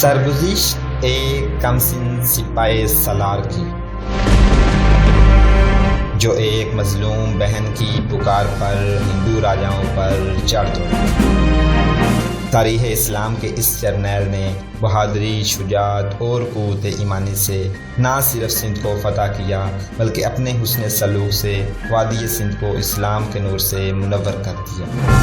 سرگزشت ایک کمسن سپاہی سالار کی، جو ایک مظلوم بہن کی پکار پر ہندو راجاؤں پر چڑھ دوڑا۔ تاریخ اسلام کے اس جرنیل نے بہادری، شجاعت اور قوت ایمانی سے نہ صرف سندھ کو فتح کیا بلکہ اپنے حسن سلوک سے وادی سندھ کو اسلام کے نور سے منور کر دیا۔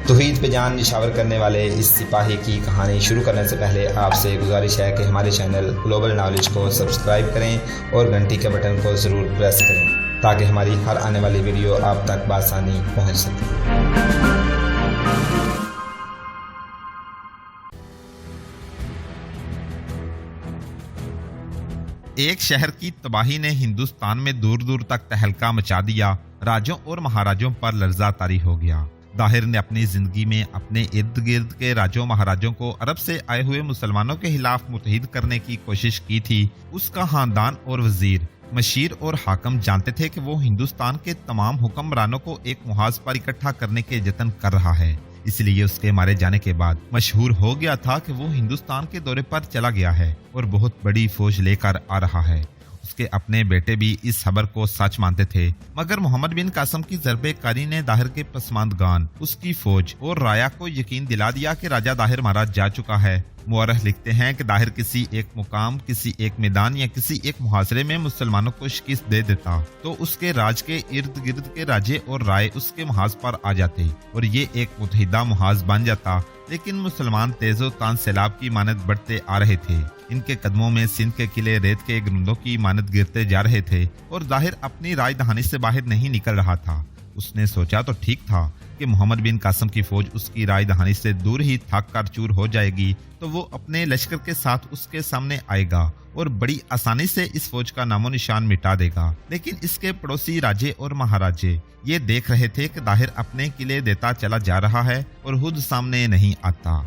توحید پہ جان نشاور کرنے والے اس سپاہی کی کہانی شروع کرنے سے پہلے آپ سے گزارش ہے کہ ہمارے چینل گلوبل نالج کو سبسکرائب کریں اور گھنٹی کے بٹن کو ضرور پریس کریں تاکہ ہماری ہر آنے والی ویڈیو آپ تک بآسانی پہنچ سکے۔ ایک شہر کی تباہی نے ہندوستان میں دور دور تک تہلکہ مچا دیا۔ راجوں اور مہاراجوں پر لرزہ طاری ہو گیا۔ داہر نے اپنی زندگی میں اپنے ارد گرد کے راجوں مہاراجوں کو عرب سے آئے ہوئے مسلمانوں کے خلاف متحد کرنے کی کوشش کی تھی۔ اس کا خاندان اور وزیر، مشیر اور حاکم جانتے تھے کہ وہ ہندوستان کے تمام حکمرانوں کو ایک محاذ پر اکٹھا کرنے کے جتن کر رہا ہے، اس لیے اس کے مارے جانے کے بعد مشہور ہو گیا تھا کہ وہ ہندوستان کے دورے پر چلا گیا ہے اور بہت بڑی فوج لے کر آ رہا ہے۔ اس کے اپنے بیٹے بھی اس خبر کو سچ مانتے تھے، مگر محمد بن قاسم کی ضربے کاری نے داہر کے پسماندگان، اس کی فوج اور رایا کو یقین دلا دیا کہ راجہ داہر مارا جا چکا ہے۔ مورخ لکھتے ہیں کہ داہر کسی ایک مقام، کسی ایک میدان یا کسی ایک محاصرے میں مسلمانوں کو شکست دے دیتا تو اس کے راج کے ارد گرد کے راجے اور رائے اس کے محاذ پر آ جاتے اور یہ ایک متحدہ محاذ بن جاتا۔ لیکن مسلمان تیز و تان سیلاب کی مانند بڑھتے آ رہے تھے۔ ان کے قدموں میں سندھ کے قلعے ریت کے گرندوں کی مانند گرتے جا رہے تھے اور ظاہر اپنی رائے دہانی سے باہر نہیں نکل رہا تھا۔ اس نے سوچا تو ٹھیک تھا کہ محمد بن قاسم کی فوج اس کی رائے دہانی سے دور ہی تھک کر چور ہو جائے گی تو وہ اپنے لشکر کے ساتھ اس کے سامنے آئے گا اور بڑی آسانی سے اس فوج کا نام و نشان مٹا دے گا۔ لیکن اس کے پڑوسی راجے اور مہاراجے یہ دیکھ رہے تھے کہ داہر اپنے قلعے دیتا چلا جا رہا ہے اور خود سامنے نہیں آتا۔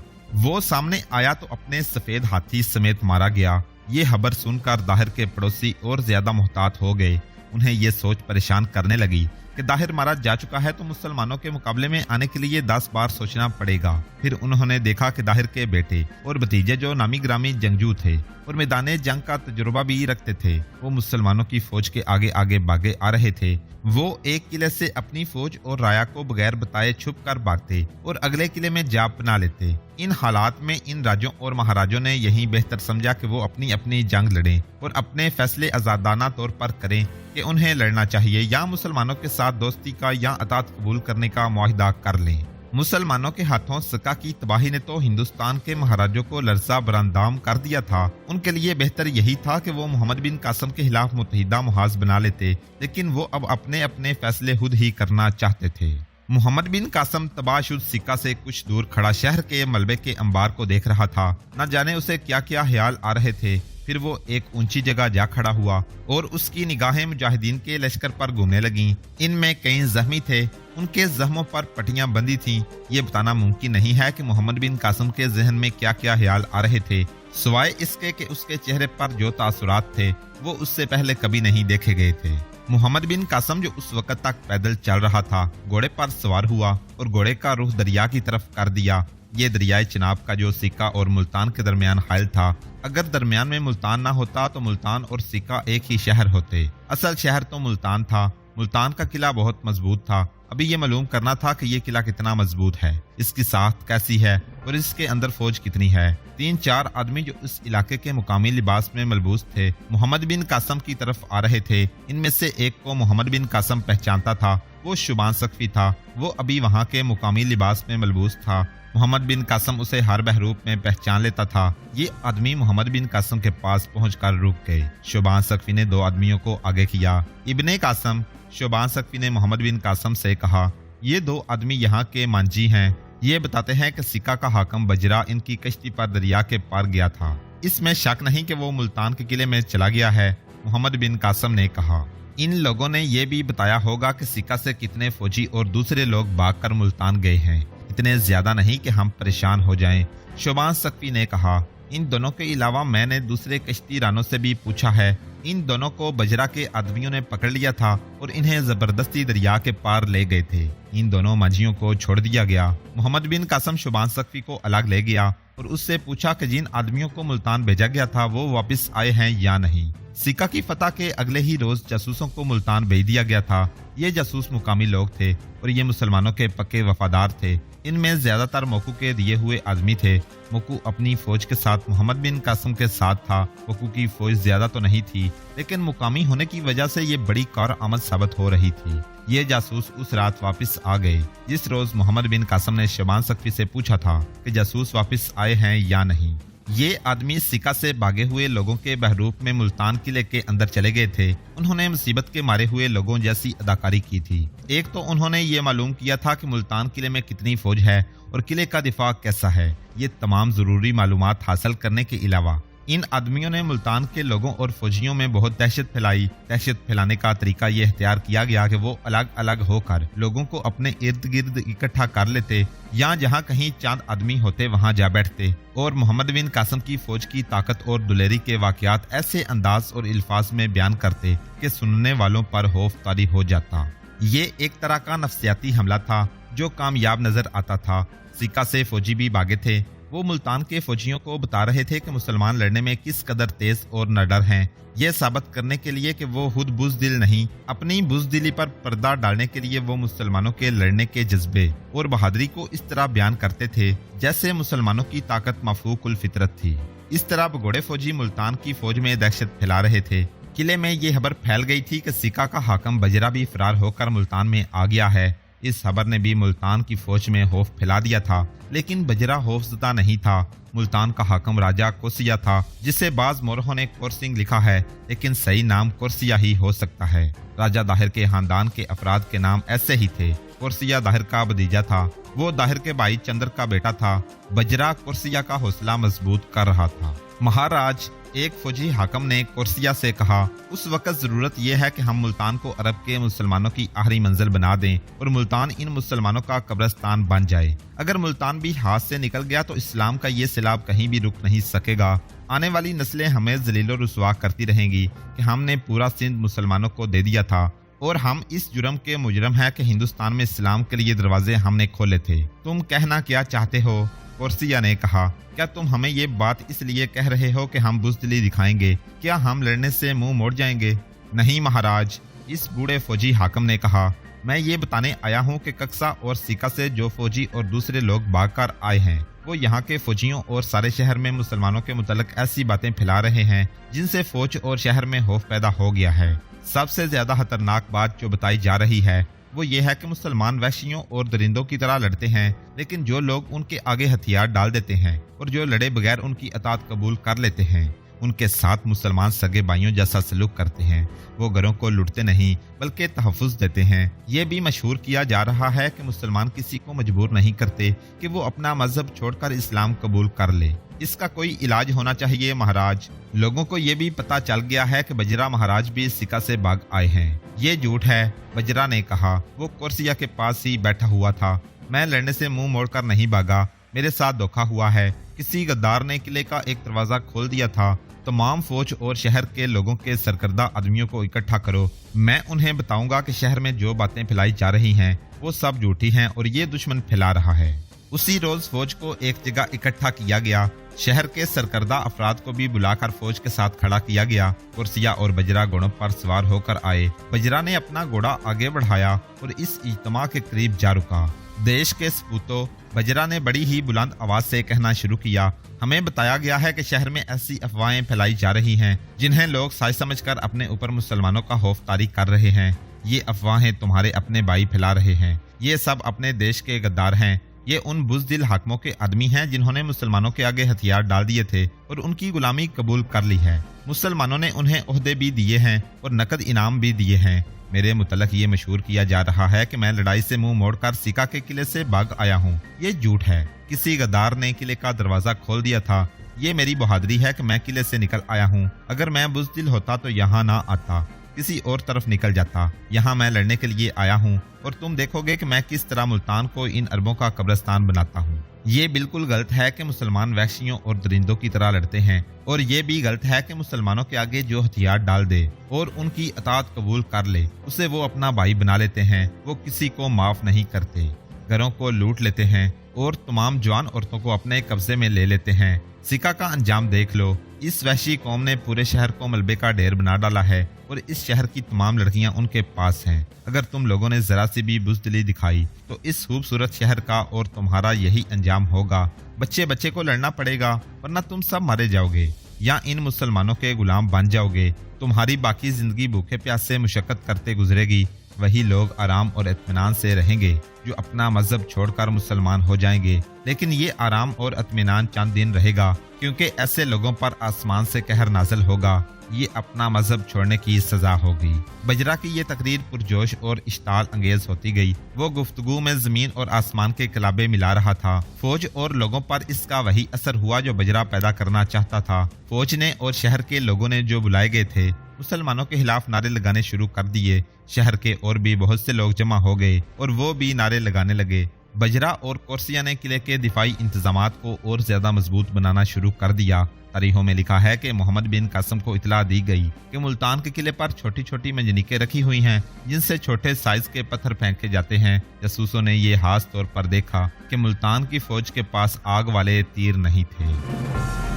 وہ سامنے آیا تو اپنے سفید ہاتھی سمیت مارا گیا۔ یہ خبر سن کر داہر کے پڑوسی اور زیادہ محتاط ہو گئے۔ انہیں یہ سوچ پریشان کرنے لگی کہ داہر مارا جا چکا ہے تو مسلمانوں کے مقابلے میں آنے کے لیے 10 بار سوچنا پڑے گا۔ پھر انہوں نے دیکھا کہ داہر کے بیٹے اور بھتیجے جو نامی گرامی جنگجو تھے اور میدان جنگ کا تجربہ بھی رکھتے تھے، وہ مسلمانوں کی فوج کے آگے آگے بھاگے آ رہے تھے۔ وہ ایک قلعے سے اپنی فوج اور رایا کو بغیر بتائے چھپ کر بھاگتے اور اگلے قلعے میں جا پنا لیتے۔ ان حالات میں ان راجوں اور مہاراجوں نے یہی بہتر سمجھا کہ وہ اپنی اپنی جنگ لڑیں اور اپنے فیصلے آزادانہ طور پر کریں کہ انہیں لڑنا چاہیے یا مسلمانوں کے ساتھ دوستی کا یا اطاعت قبول کرنے کا معاہدہ کر لیں۔ مسلمانوں کے ہاتھوں سکا کی تباہی نے تو ہندوستان کے مہاراجوں کو لرزہ براندام کر دیا تھا۔ ان کے لیے بہتر یہی تھا کہ وہ محمد بن قاسم کے خلاف متحدہ محاذ بنا لیتے، لیکن وہ اب اپنے اپنے فیصلے خود ہی کرنا چاہتے تھے۔ محمد بن قاسم تباہ شد سکہ سے کچھ دور کھڑا شہر کے ملبے کے انبار کو دیکھ رہا تھا۔ نہ جانے اسے کیا کیا خیال آ رہے تھے۔ پھر وہ ایک اونچی جگہ جا کھڑا ہوا اور اس کی نگاہیں مجاہدین کے لشکر پر گھومنے لگیں۔ ان میں کئی زخمی تھے، ان کے زخموں پر پٹیاں بندھی تھیں۔ یہ بتانا ممکن نہیں ہے کہ محمد بن قاسم کے ذہن میں کیا کیا خیال آ رہے تھے، سوائے اس کے کہ اس کے چہرے پر جو تاثرات تھے وہ اس سے پہلے کبھی نہیں دیکھے گئے تھے۔ محمد بن قاسم جو اس وقت تک پیدل چل رہا تھا، گھوڑے پر سوار ہوا اور گھوڑے کا رخ دریا کی طرف کر دیا۔ یہ دریائے چناب کا جو سکہ اور ملتان کے درمیان حائل تھا، اگر درمیان میں ملتان نہ ہوتا تو ملتان اور سکہ ایک ہی شہر ہوتے۔ اصل شہر تو ملتان تھا۔ ملتان کا قلعہ بہت مضبوط تھا۔ ابھی یہ معلوم کرنا تھا کہ یہ قلعہ کتنا مضبوط ہے، اس کی ساخت کیسی ہے اور اس کے اندر فوج کتنی ہے۔ 3-4 آدمی جو اس علاقے کے مقامی لباس میں ملبوس تھے محمد بن قاسم کی طرف آ رہے تھے۔ ان میں سے ایک کو محمد بن قاسم پہچانتا تھا، وہ شوبان سقفی تھا۔ وہ ابھی وہاں کے مقامی لباس میں ملبوس تھا۔ محمد بن قاسم اسے ہر بحروپ میں پہچان لیتا تھا۔ یہ آدمی محمد بن قاسم کے پاس پہنچ کر رک گئے۔ شوبان سقفی نے 2 آدمیوں کو آگے کیا۔ ابن قاسم، شوبان سقفی نے محمد بن قاسم سے کہا، یہ 2 آدمی یہاں کے مانجی ہیں۔ یہ بتاتے ہیں کہ سکہ کا حاکم بجرا ان کی کشتی پر دریا کے پار گیا تھا۔ اس میں شک نہیں کہ وہ ملتان کے قلعے میں چلا گیا ہے، محمد بن قاسم نے کہا۔ ان لوگوں نے یہ بھی بتایا ہوگا کہ سکہ سے کتنے فوجی اور دوسرے لوگ بھاگ کر ملتان گئے ہیں، اتنے زیادہ نہیں کہ ہم پریشان ہو جائیں۔ شوبان سقفی نے کہا، ان دونوں کے علاوہ میں نے دوسرے کشتی رانوں سے بھی پوچھا ہے، ان دونوں کو بجرا کے آدمیوں نے پکڑ لیا تھا اور انہیں زبردستی دریا کے پار لے گئے تھے۔ ان دونوں ماجھیوں کو چھوڑ دیا گیا۔ محمد بن قاسم شوبان سقفی کو الگ لے گیا और उससे पूछा कि जिन आदमियों को मुल्तान भेजा गया था वो वापस आए हैं या नहीं। सिक्का की फतह के अगले ही रोज जासूसों को मुल्तान भेज दिया गया था। ये जासूस मुकामी लोग थे और ये मुसलमानों के पक्के वफादार थे। इनमें ज्यादातर मोकू के दिए हुए आदमी थे। मोकू अपनी फौज के साथ मोहम्मद बिन कासिम के साथ था। मोकू की फौज ज्यादा तो नहीं थी, लेकिन मुकामी होने की वजह से ये बड़ी कारआमद साबित हो रही थी। ये जासूस उस रात वापस आ गए जिस रोज मोहम्मद बिन कासिम ने शबान सख्फी से पूछा था कि जासूस वापस आए हैं या नहीं। ये आदमी सिक्का से भागे हुए लोगों के बहरूप में मुल्तान किले के अंदर चले गए थे। उन्होंने मुसीबत के मारे हुए लोगों जैसी अदाकारी की थी। एक तो उन्होंने ये मालूम किया था कि मुल्तान किले में कितनी फौज है और किले का दिफा कैसा है। ये तमाम जरूरी मालूमात हासिल करने के अलावा इन आदमियों ने मुल्तान के लोगों और फौजियों में बहुत दहशत फैलाई। दहशत फैलाने का तरीका ये इख्तियार किया गया कि वो अलग अलग होकर लोगों को अपने इर्द गिर्द इकट्ठा कर लेते या जहाँ कहीं चांद आदमी होते वहाँ जा बैठते और मोहम्मद बिन कासिम की फौज की ताकत और दुलेरी के वाकयात ऐसे अंदाज और अल्फाज में बयान करते कि सुनने वालों पर खौफ तारी हो जाता। ये एक तरह का नफ्सियाती हमला था जो कामयाब नजर आता था। सिक्का से फौजी भी भागे थे। वो मुल्तान के फौजियों को बता रहे थे कि मुसलमान लड़ने में किस कदर तेज और निडर हैं। ये साबित करने के लिए कि वो खुद बुज़दिल नहीं, अपनी बुज़दिली पर पर्दा डालने के लिए वो मुसलमानों के लड़ने के जज्बे और बहादुरी को इस तरह बयान करते थे जैसे मुसलमानों की ताकत मफूकुल फितरत थी। इस तरह भगोड़े फौजी मुल्तान की फौज में दहशत फैला रहे थे। किले में ये खबर फैल गई थी कि सिक्का का हाकिम बजरा भी फरार होकर मुल्तान में आ गया है। इस खबर ने भी मुल्तान की फौज में खौफ फैला दिया था, लेकिन बजरा खौफजदा नहीं था। मुल्तान का हाकिम राजा कुर्सिया था, जिसे बाज मोरहों ने कुरसिंग लिखा है, लेकिन सही नाम कुर्सिया ही हो सकता है। राजा दाहिर के खानदान के अफराद के नाम ऐसे ही थे। कुर्सिया दाहिर का भतीजा था। वो दाहिर के भाई चंद्र का बेटा था। बजरा कुर्सिया का हौसला मजबूत कर रहा था। महाराज, एक फौजी हाकिम ने कुर्सिया से कहा, उस वक्त जरूरत यह है कि हम मुल्तान को अरब के मुसलमानों की आखिरी मंजिल बना दें और मुल्तान इन मुसलमानों का कब्रिस्तान बन जाए। अगर मुल्तान भी हाथ से निकल गया तो इस्लाम का ये सैलाब कहीं भी रुक नहीं सकेगा। आने वाली नस्लें हमें जलीलो रुसवा करती रहेंगी कि हमने पूरा सिंध मुसलमानों को दे दिया था और हम इस जुर्म के मुजरम हैं कि हिंदुस्तान में इस्लाम के लिए दरवाजे हमने खोले थे। तुम कहना क्या चाहते हो? कुर्सिया ने कहा, क्या तुम हमें ये बात इसलिए कह रहे हो कि हम बुज़दिली दिखाएंगे? क्या हम लड़ने से मुंह मोड़ जाएंगे? नहीं महाराज, इस बूढ़े फौजी हाकिम ने कहा, मैं ये बताने आया हूँ कि कक्सा और सिक्का से जो फौजी और दूसरे लोग भागकर आए हैं वो यहाँ के फौजियों और सारे शहर में मुसलमानों के मुतल्लिक ऐसी बातें फैला रहे हैं जिनसे फौज और शहर में खौफ पैदा हो गया है। सबसे ज्यादा खतरनाक बात जो बताई जा रही है वो ये है कि मुसलमान वहशियों और दरिंदों की तरह लड़ते हैं, लेकिन जो लोग उनके आगे हथियार डाल देते हैं और जो लड़े बगैर उनकी अतात कबूल कर लेते हैं उनके साथ मुसलमान सगे भाइयों जैसा सलूक करते हैं। वो घरों को लुटते नहीं बल्कि तहफ़्फ़ुज़ देते हैं। ये भी मशहूर किया जा रहा है कि मुसलमान किसी को मजबूर नहीं करते कि वो अपना मजहब छोड़कर इस्लाम कबूल कर ले। इसका कोई इलाज होना चाहिए महाराज। लोगों को ये भी पता चल गया है कि बजरा महाराज भी सिक्का से भाग आए हैं। ये झूठ है, बजरा ने कहा। वो कुर्सिया के पास ही बैठा हुआ था। मैं लड़ने से मुंह मोड़कर नहीं भागा, मेरे साथ धोखा हुआ है। किसी गद्दार ने किले का एक दरवाजा खोल दिया था। तमाम फौज और शहर के लोगों के सरकर्दा आदमियों को इकट्ठा करो। मैं उन्हें बताऊंगा कि शहर में जो बातें फैलाई जा रही हैं वो सब झूठी हैं और ये दुश्मन फैला रहा है। उसी रोज फौज को एक जगह इकट्ठा किया गया। शहर के सरकर्दा अफराद को भी बुलाकर फौज के साथ खड़ा किया गया। कुर्सिया और बजरा घोड़ों पर सवार होकर आए। बजरा ने अपना घोड़ा आगे बढ़ाया और इस इज्तिमा के करीब जा रुका। देश के सपूतों, बजरा ने बड़ी ही बुलंद आवाज से कहना शुरू किया, हमें बताया गया है कि शहर में ऐसी अफवाहें फैलाई जा रही हैं जिन्हें लोग साजिश समझकर अपने ऊपर मुसलमानों का खौफ तारी कर रहे हैं। ये अफवाहें तुम्हारे अपने भाई फैला रहे हैं। ये सब अपने देश के गद्दार हैं। ये उन बुज़दिल हाकिमों के आदमी हैं जिन्होंने मुसलमानों के आगे हथियार डाल दिए थे और उनकी गुलामी कबूल कर ली है। मुसलमानों ने उन्हें ओहदे भी दिए हैं और नकद इनाम भी दिए हैं। मेरे मुतल्लिक ये मशहूर किया जा रहा है कि मैं लड़ाई से मुंह मोड़कर सिक्का के किले से भाग आया हूँ। ये झूठ है। किसी गद्दार ने किले का दरवाजा खोल दिया था। ये मेरी बहादुरी है कि मैं किले से निकल आया हूँ। अगर मैं बुज़दिल होता तो यहाँ ना आता, किसी और तरफ निकल जाता। यहाँ मैं लड़ने के लिए आया हूँ और तुम देखोगे कि मैं किस तरह मुल्तान को इन अरबों का कब्रिस्तान बनाता हूँ। ये बिल्कुल गलत है कि मुसलमान वहशियों और दरिंदों की तरह लड़ते हैं और ये भी गलत है कि मुसलमानों के आगे जो हथियार डाल दे और उनकी अतात कबूल कर ले उसे वो अपना भाई बना लेते हैं। वो किसी को माफ नहीं करते, घरों को लूट लेते हैं और तमाम जवान औरतों को अपने कब्जे में ले लेते हैं। सिका का अंजाम देख लो। इस वहशी कौम ने पूरे शहर को मलबे का ढेर बना डाला है और इस शहर की तमाम लड़कियां उनके पास हैं। अगर तुम लोगों ने जरा सी भी बुज़दिली दिखाई तो इस खूबसूरत शहर का और तुम्हारा यही अंजाम होगा। बच्चे बच्चे को लड़ना पड़ेगा वरना तुम सब मारे जाओगे या इन मुसलमानों के गुलाम बन जाओगे। तुम्हारी बाकी जिंदगी भूखे प्यासे मुशक्कत करते गुजरेगी। वही लोग आराम और इत्मीनान से रहेंगे जो अपना मजहब छोड़कर मुसलमान हो जाएंगे। लेकिन ये आराम और इत्मीनान चंद दिन रहेगा, क्योंकि ऐसे लोगों पर आसमान से कहर नाज़िल होगा। ये अपना मजहब छोड़ने की सजा होगी। बजरा की ये तकरीर पुरजोश और इश्ताल अंगेज होती गई। वो गुफ्तगू में जमीन और आसमान के कलाबे मिला रहा था। फौज और लोगों पर इसका वही असर हुआ जो बजरा पैदा करना चाहता था। फौज ने और शहर के लोगों ने जो बुलाए गए थे मुसलमानों के खिलाफ नारे लगाने शुरू कर दिए। शहर के और भी बहुत से लोग जमा हो गए और वो भी नारे लगाने लगे। बजरा और कोर्सिया ने किले के दिफाई इंतजामात को और ज्यादा मजबूत बनाना शुरू कर दिया। तारीखों में लिखा है कि मोहम्मद बिन कासिम को इतला दी गई कि मुल्तान के किले पर छोटी छोटी मंजनीकें रखी हुई हैं जिनसे छोटे साइज के पत्थर फेंके जाते हैं। जासूसों ने ये खास तौर पर देखा कि मुल्तान की फौज के पास आग वाले तीर नहीं थे।